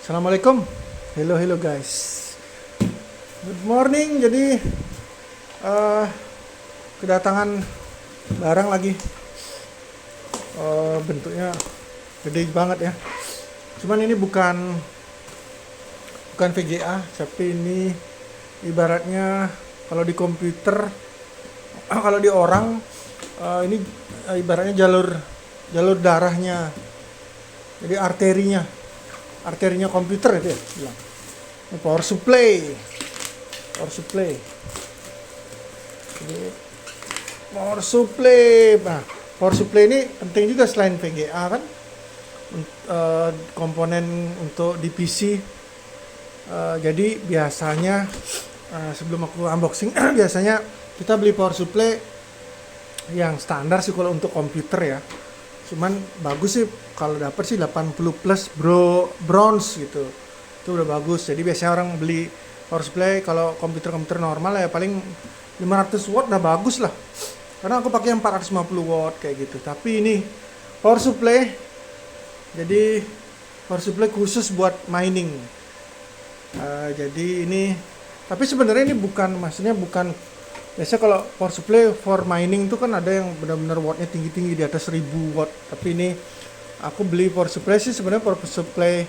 Assalamualaikum. Hello guys. Good morning. Jadi eh, kedatangan barang lagi. Bentuknya gede banget ya. Cuman ini bukan VGA, tapi ini ibaratnya kalau di komputer, kalau di orang ini ibaratnya jalur darahnya. Jadi arterinya komputer itu ya bilang. Ini power supply. Jadi power supply ini penting juga selain VGA kan. Komponen untuk di PC. Jadi biasanya sebelum aku unboxing biasanya kita beli power supply yang standar sih kalau untuk komputer ya. Cuman bagus sih kalau dapat sih 80 plus bronze gitu. Itu udah bagus. Jadi biasanya orang beli power supply kalau komputer normal ya paling 500 watt udah bagus lah. Karena aku pakai yang 450 watt kayak gitu. Tapi ini power supply, jadi power supply khusus buat mining. Jadi ini, tapi sebenarnya ini maksudnya bukan. Biasanya kalau power supply for mining itu kan ada yang benar-benar wattnya tinggi-tinggi di atas 1000 watt. Tapi ini aku beli power supply sih sebenarnya power supply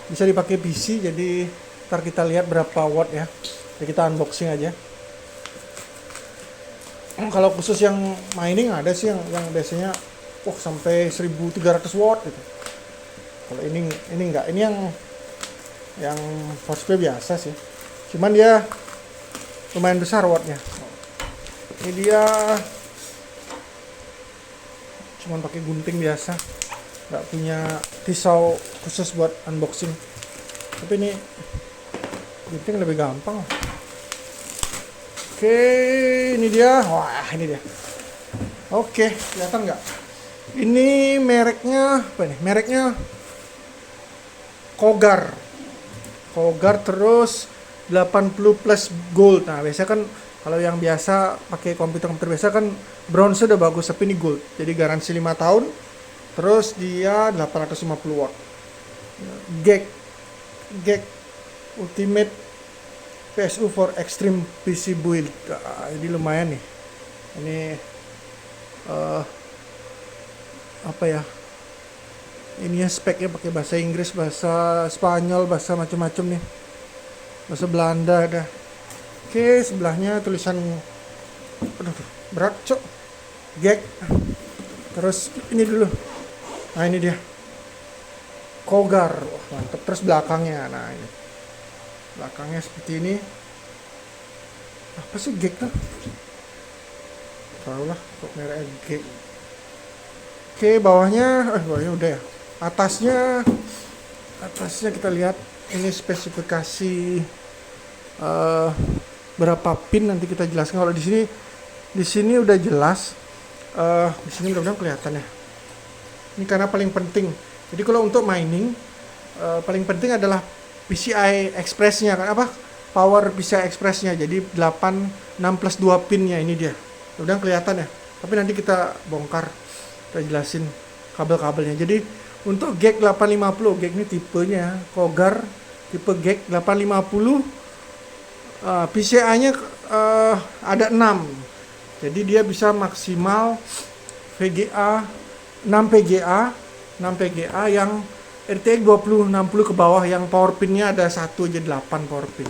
bisa dipakai PC. Jadi ntar kita lihat berapa watt ya. Jadi kita unboxing aja. Kalau khusus yang mining ada sih yang biasanya sampai 1300 watt gitu. Kalau ini enggak, ini yang power supply biasa sih. Cuman dia lumayan besar wattnya. Ini dia cuman pakai gunting biasa, nggak punya pisau khusus buat unboxing. Tapi ini gunting lebih gampang. Oke, ini dia. Wah, ini dia. Oke, kelihatan nggak? Ini mereknya apa nih? Mereknya Cougar terus 80 plus gold. Nah, biasanya kan kalau yang biasa pakai komputer biasa kan bronze udah bagus, tapi ini gold. Jadi garansi 5 tahun. Terus dia 850 watt. GEC Ultimate PSU for Extreme PC Build. Jadi lumayan nih. Ini apa ya? Ini ya speknya pakai bahasa Inggris, bahasa Spanyol, bahasa macam-macam nih. Bahasa Belanda ada. Oke, sebelahnya tulisan berat cok. GEC. Terus ini dulu. Nah, ini dia. Cougar. Wah, mantap. Terus belakangnya. Nah, ini. Belakangnya seperti ini. Apa sih GEC tuh? Tahu lah, kok merek GEC. Oke, bawahnya udah ya. Atasnya kita lihat ini spesifikasi berapa pin nanti kita jelaskan. Kalau di sini udah jelas. Di sini mudah-mudahan kelihatan ya. Ini karena paling penting. Jadi kalau untuk mining paling penting adalah PCI Express-nya kan power PCI Express-nya. Jadi 6 plus 2 pinnya ini dia. Mudah-mudahan kelihatan ya. Tapi nanti kita bongkar, kita jelasin kabel-kabelnya. Jadi untuk GEC 850, GEC ini tipenya Cougar tipe GEC 850, PCI-nya ada 6. Jadi dia bisa maksimal VGA 6 PGA yang RTX 2060 ke bawah, yang power pin-nya ada 1 aja 8 power pin.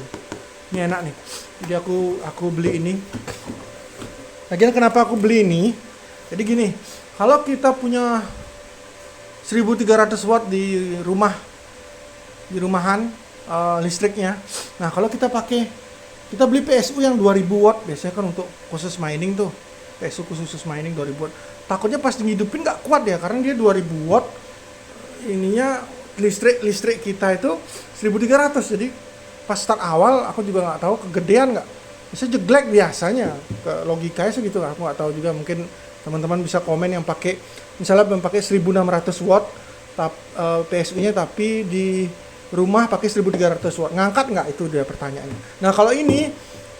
Ini enak nih. Jadi aku beli ini. Lagian kenapa aku beli ini? Jadi gini, kalau kita punya 1300 watt di rumahan listriknya. Nah, kalau kita beli PSU yang 2000 watt, biasanya kan untuk khusus mining tuh. PSU khusus mining 2000 watt. Takutnya pas dihidupin nggak kuat ya, karena dia 2000 watt. Ininya listrik kita itu 1300. Jadi pas start awal aku juga nggak tahu kegedean nggak. Bisa jeglek biasanya. Logikanya segitu, aku nggak tahu juga. Mungkin teman-teman bisa komen yang misalnya 1600 watt PSU-nya, tapi di rumah pakai 1300 watt. Ngangkat nggak, itu dia pertanyaannya. Nah, kalau ini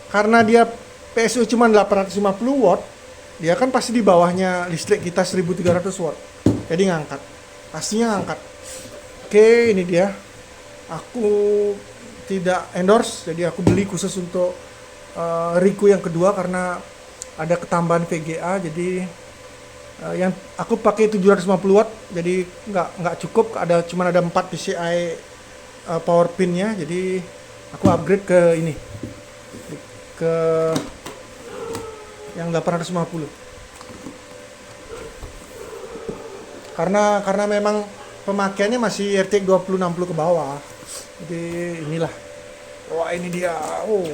karena dia PSU cuma 850 watt, dia kan pasti di bawahnya listrik kita 1300 watt. Jadi ngangkat. Pastinya ngangkat. Oke, ini dia. Aku tidak endorse, jadi aku beli khusus untuk Riku yang kedua karena ada ketambahan VGA. Jadi yang aku pakai 750 watt, jadi nggak cukup. Cuma ada 4 PCI power pinnya, jadi aku upgrade ke ini, ke yang 850. Karena memang pemakaiannya masih RTX 2060 ke bawah. Jadi inilah. Wah, ini dia. Oh,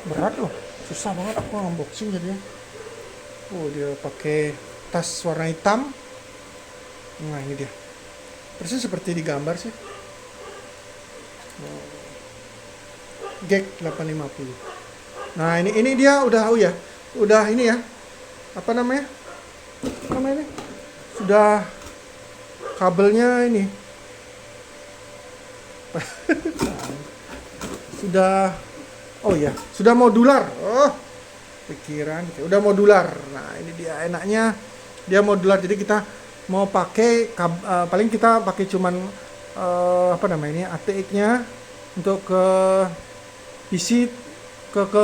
berat loh. Susah banget aku unboxing jadinya. Oh, dia pakai tas warna hitam. Nah, ini dia. Persis seperti di gambar sih. GEC 850. Nah, ini dia udah udah ini ya. Apa namanya? Ini? Sudah kabelnya ini. Sudah modular. Oh, pikiran udah modular. Nah, ini dia enaknya, dia modular. Jadi kita mau pakai paling kita pakai cuman ATX-nya untuk ke PC, ke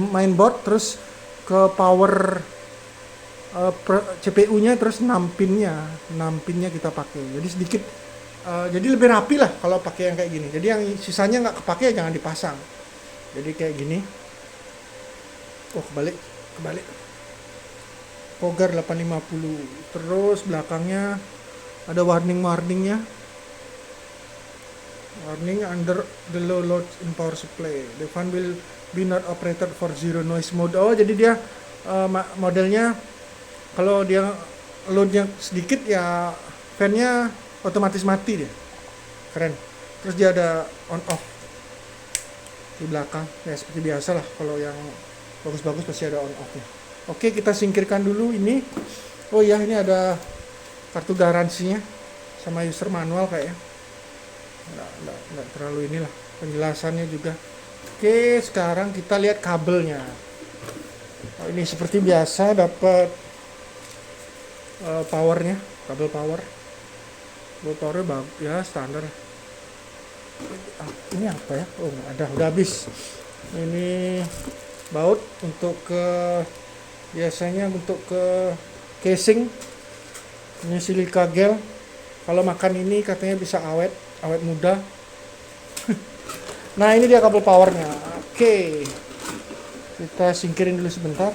mainboard, terus ke power CPU-nya, terus 6 pinnya kita pakai. Jadi sedikit jadi lebih rapi lah kalau pakai yang kayak gini. Jadi yang sisanya nggak kepake jangan dipasang. Jadi kayak gini. Oh, kebalik. Pogar 850. Terus belakangnya ada warningnya. Warning under the low load in power supply. The fan will be not operated for zero noise mode. Oh, jadi dia modelnya kalau dia loadnya sedikit ya fan-nya otomatis mati dia. Keren. Terus dia ada on off di belakang. Ya seperti biasa lah, kalau yang bagus-bagus pasti ada on off-nya. Oke, kita singkirkan dulu ini. Oh ya, ini ada kartu garansinya sama user manual kayaknya. Nggak terlalu inilah penjelasannya juga. Oke, sekarang kita lihat kabelnya. Oh, ini seperti biasa dapat powernya, kabel powernya bagus ya, standar. Ini apa ya? Oh, nggak ada, udah habis. Ini baut untuk biasanya untuk ke casing. Ini silika gel. Kalau makan ini katanya bisa awet muda. Nah, ini dia kabel powernya. Oke, kita singkirin dulu sebentar.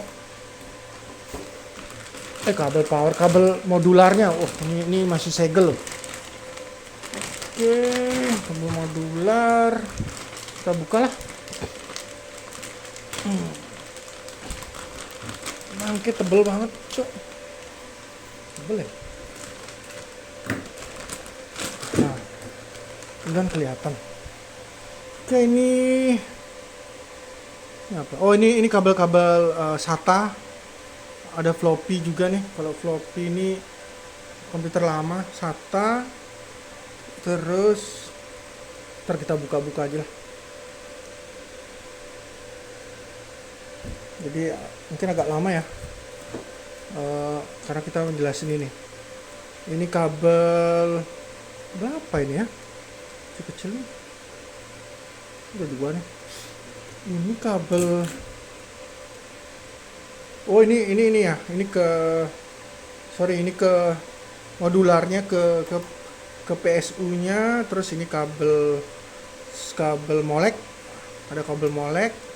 Kabel modularnya. Oh, ini masih segel loh. Oke, kabel modular. Kita buka lah. Nangke tebel banget, cok. Tebel ya? Nah, kan kelihatan. Oke, ini apa? Oh, ini kabel-kabel SATA. Ada floppy juga nih. Kalau floppy ini komputer lama, SATA. Terus ntar kita buka-buka aja lah. Jadi mungkin agak lama ya, karena kita menjelasin ini. Ini kabel berapa ini ya? Kecil nih. Udah 2 nih. Ini kabel. Oh, ini ya. Ini ke modularnya, ke PSU-nya. Terus ini kabel molek. Ada kabel molek.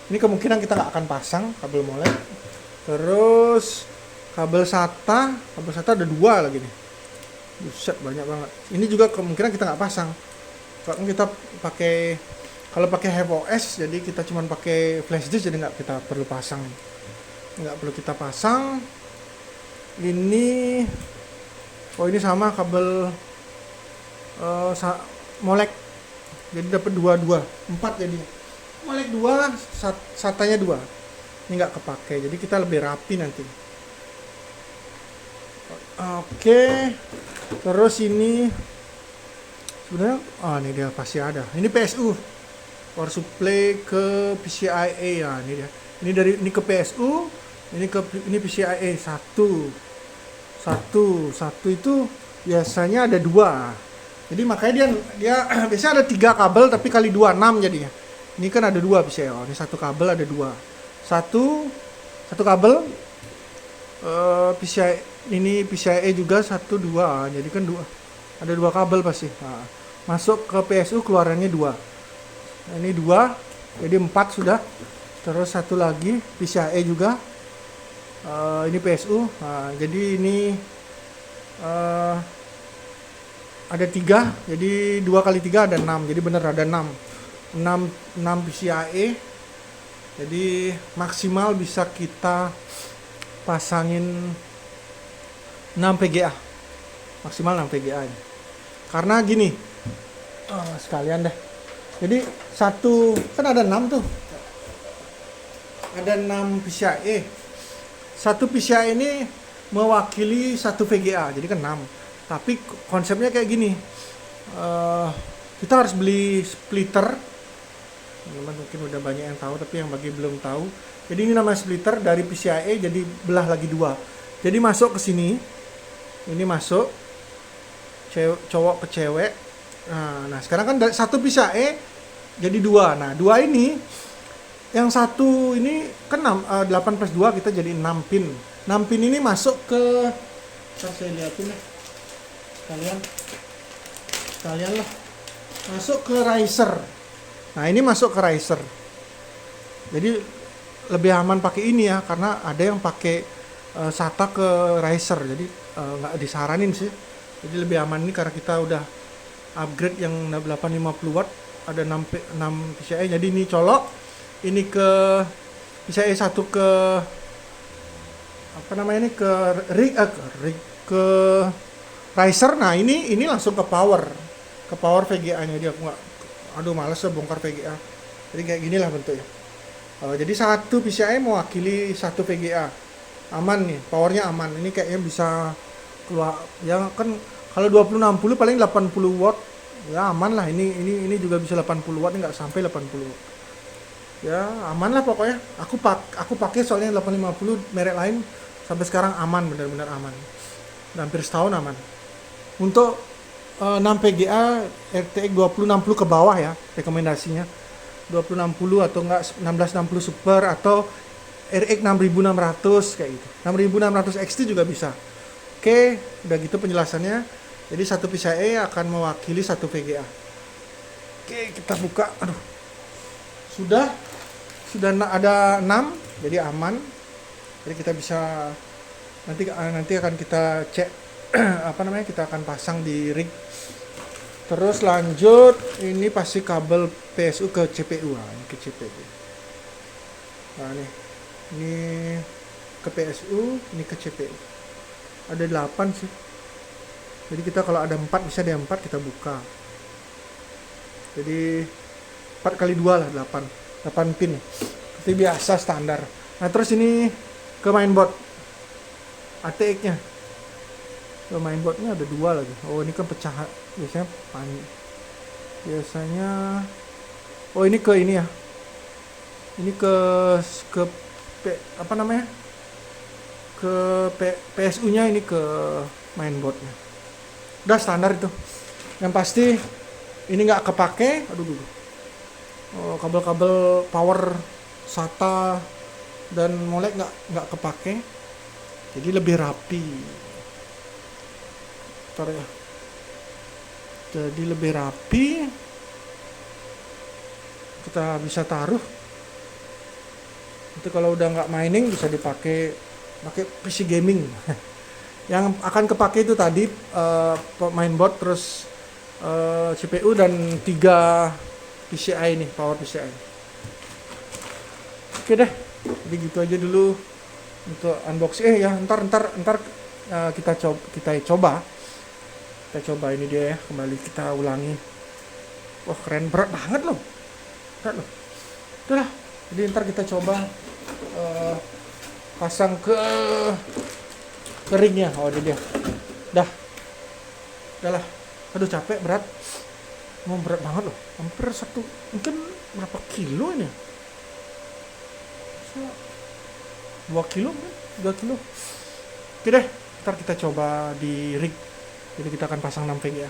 Ini kemungkinan kita nggak akan pasang kabel molek. Terus kabel SATA ada 2 lagi nih. Buset, banyak banget. Ini juga kemungkinan kita nggak pasang. Kalau kita kalau pakai HevOS, jadi kita cuma pakai flash disk, jadi nggak kita perlu pasang. Ini ini sama kabel molek. Jadi dapat 4 jadinya. Molek 2, SATA-nya 2. Ini nggak kepake, jadi kita lebih rapi nanti. Oke. Terus ini sebenarnya ini dia pasti ada. Ini PSU. Power supply ke PCIe ya, ini dia. Ini ke PSU, ini PCIe 1 itu biasanya ada 2. Jadi makanya dia biasanya ada 3 kabel tapi kali 2 6 jadinya. Ini kan ada 2 PCIe. Oh, ini satu kabel ada 2. Satu kabel PCIe ini PCIe juga 1 2. Jadi kan 2. Ada 2 kabel pasti. Nah, masuk ke PSU keluarannya 2. Nah, ini 2. Jadi 4 sudah. Terus satu lagi PCIe juga. Ini PSU. Nah, jadi ini ada 3, jadi 2 kali 3 ada 6, jadi bener ada 6 PCIe. Jadi maksimal bisa kita pasangin 6 VGA, maksimal 6 VGA ini. Karena gini, sekalian deh, jadi satu, kan ada 6 tuh, ada 6 PCIe. Satu PCIe ini mewakili 1 VGA, jadi kan 6. Tapi konsepnya kayak gini, kita harus beli splitter. Teman mungkin udah banyak yang tahu, tapi yang bagi belum tahu. Jadi ini namanya splitter dari PCIe, jadi belah lagi 2. Jadi masuk ke sini, ini masuk cowok ke cewek. Nah sekarang kan dari 1 PCIe jadi 2. Nah 2 ini, yang satu ini kan 8 plus 2 kita jadi 6 pin. 6 pin ini masuk ke, saya lihatin ya. Kalian lah masuk ke riser. Nah ini masuk ke riser, jadi lebih aman pakai ini ya, karena ada yang pakai SATA ke riser, jadi nggak disaranin sih. Jadi lebih aman ini karena kita udah upgrade yang 850 watt, ada 6 PCIe. Jadi ini colok, ini ke PCIe 1 ke apa namanya ini ke rig ke riser. Nah ini langsung ke power VGA-nya dia. Aku nggak, aduh males ya bongkar VGA. Jadi kayak gini lah bentuknya. Jadi 1 PCIe mewakili 1 VGA. Aman nih, powernya aman. Ini kayaknya bisa keluar. Ya kan kalau 2060 paling 80 watt. Ya aman lah. Ini juga bisa 80 watt, nggak sampai 80 watt. Ya aman lah pokoknya. Aku pakai soalnya 850 merek lain sampai sekarang aman, benar-benar aman. Hampir setahun aman. Untuk 6 VGA RTX 2060 ke bawah ya rekomendasinya, 2060 atau enggak 1660 Super atau RX 6600 kayak gitu. 6600 XT juga bisa. Oke, udah gitu penjelasannya. Jadi 1 PCIe akan mewakili 1 VGA. Oke, kita buka. Aduh. Sudah ada 6, jadi aman. Jadi kita bisa nanti akan kita cek kita akan pasang di rig. Terus lanjut, ini pasti kabel PSU ke CPU. Nah, ini ke CPU. Nah, ini ke PSU, ini ke CPU. Ada 8 sih. Jadi kita kalau ada 4, bisa ada 4 kita buka. Jadi 4 kali 2 lah, 8 pin. Itu biasa standar. Nah, terus ini ke mainboard ATX-nya. Ke mainboardnya ada 2 lagi. Oh, ini kan pecahan. Biasanya oh ini ke ini ya. Ini ke apa namanya? Ke PSU-nya, ini ke mainboardnya. Udah standar itu. Yang pasti ini nggak kepake. Aduh. Oh, kabel-kabel power SATA dan molek nggak kepake. Jadi lebih rapi. Ya. Jadi lebih rapi, kita bisa taruh. Nanti kalau udah nggak mining bisa pakai PC gaming. Yang akan kepake itu tadi mainboard, terus CPU dan 3 PCIe nih, power PCIe. Oke deh, jadi gitu aja dulu untuk unboxing. Ya ntar kita coba ini dia ya, kembali kita ulangi. Wah keren, berat banget loh. Udah lah, jadi ntar kita coba pasang ke ringnya. Oh ini dia. Udah lah. Aduh capek, berat. Mau berat banget loh. Hampir mungkin berapa kilo ini? 2 kilo, 3 kilo. Oke deh, ntar kita coba di rig. Jadi kita akan pasang 6 VGA.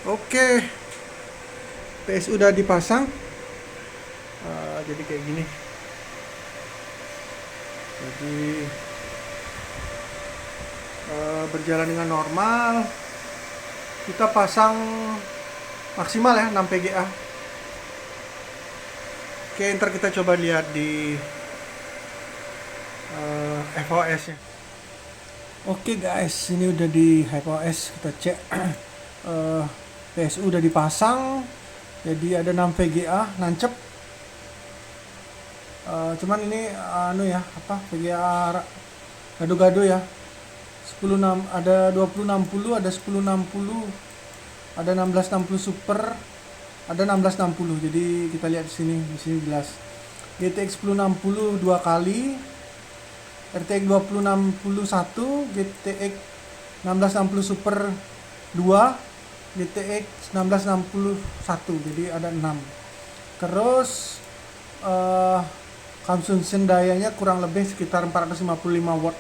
Oke, PSU udah dipasang. Jadi kayak gini. Jadi berjalan dengan normal. Kita pasang maksimal ya 6 PGA. Oke, ntar kita coba lihat di FOS nya. Oke guys, ini udah di HiveOS, kita cek. PSU udah dipasang, jadi ada 6 VGA nancep. Cuman ini VGA gado-gado ya. 10 ada 2060, ada 1060, ada 1660 super, ada 1660. Jadi kita lihat di sini jelas. GTX 1060 dua kali, RTX 2061, GTX 1660 Super 2, GTX 1661, jadi ada 6. Terus consumption dayanya kurang lebih sekitar 455 watt.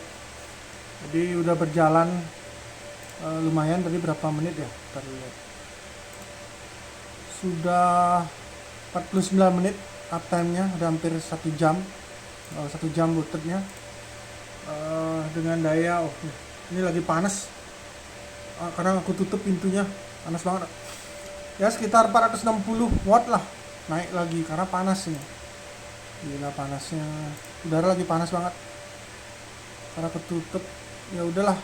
Jadi udah berjalan lumayan. Tadi berapa menit ya? Kita lihat. Sudah 49 menit uptime-nya, udah hampir 1 jam. 1 jam bootnya. Dengan daya ini lagi panas karena aku tutup pintunya, panas banget ya, sekitar 460 watt lah, naik lagi karena panas ini, gila panasnya, udara lagi panas banget karena ketutup. Ya udahlah,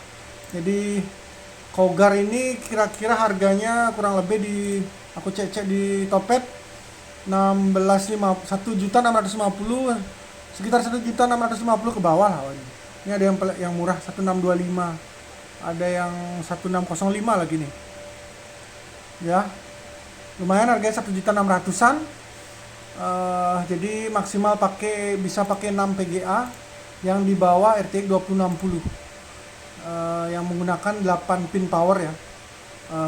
jadi Cougar ini kira-kira harganya kurang lebih aku cek di Topet 1.650, sekitar 1.650 ke bawah lah. Ini ada yang murah 1625, ada yang 1605 lagi nih. Ya, lumayan harganya 1.600-an. Jadi maksimal bisa pakai 6 PGA yang di bawah RTX 2060. Yang menggunakan 8 pin power ya,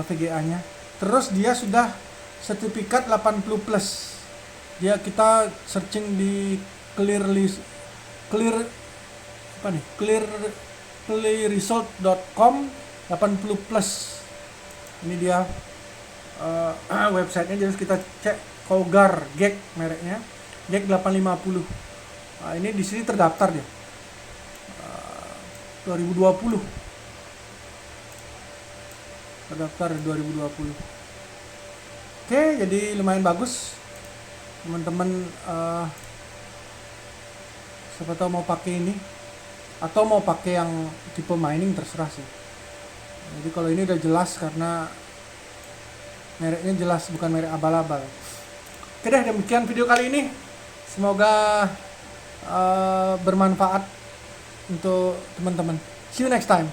VGA-nya. Terus dia sudah sertifikat 80 plus. Kita searching di clearresult.com 80 plus. Ini dia websitenya. Jadi kita cek Cougar GEC mereknya, GEC 850. Ini di sini terdaftar dia 2020, terdaftar 2020. Oke, jadi lumayan bagus teman-teman. Siapa tahu mau pakai ini atau mau pakai yang tipe mining, terserah sih. Jadi kalau ini udah jelas karena mereknya jelas, bukan merek abal-abal. Oke deh, demikian video kali ini. Semoga bermanfaat untuk teman-teman. See you next time.